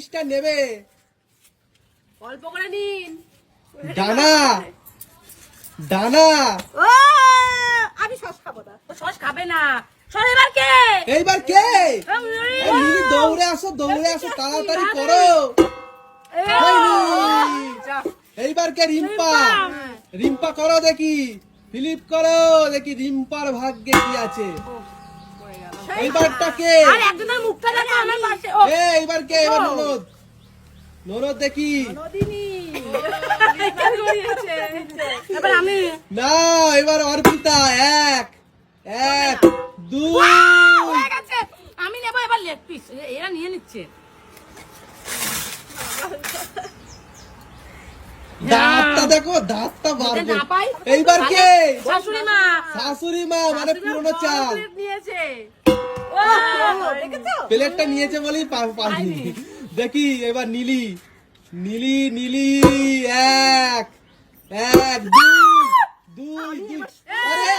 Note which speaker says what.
Speaker 1: পিসটা নেবে?
Speaker 2: অল্প করে নিন।
Speaker 1: ডানা ডানা।
Speaker 2: ও আমি সস খাবো না। সস খাবে না। সর এবার কে?
Speaker 1: এইবার কে? এই মিলি দৌড়ে আসো তাড়াতাড়ি করো। এইবার কে? রিম্পা। রিম্পা করো দেখি, ফিলিপ করো দেখি রিম্পার ভাগ্যে কি আছে। এইবারটা কে?
Speaker 2: আরে একজনের মুখটা দেখো আমার পাশে।
Speaker 1: এইবার কে? এবার ননদ। ননদ দেখি।
Speaker 2: নদিনী। এবার আমি।
Speaker 1: না, এবার অর্পিতা। এক এক দুই।
Speaker 2: হয়ে গেছে। আমি নেব এবার লেগ পিস। এরা নিয়ে নিচ্ছে।
Speaker 1: দাঁতটা দেখো, দাঁতটা বার
Speaker 2: যদি না পাই,
Speaker 1: এইবার কে?
Speaker 2: শাশুড়ি মা।
Speaker 1: শাশুড়ি মা, মানে পুরনো চাল।
Speaker 2: প্লেট নিয়েছে। ও দেখেছো?
Speaker 1: প্লেটটা নিয়েছে বলেই পারবি। দেখি এবার নীলি। নীলি নীলি। এক এক দুই দুই দুই। আরে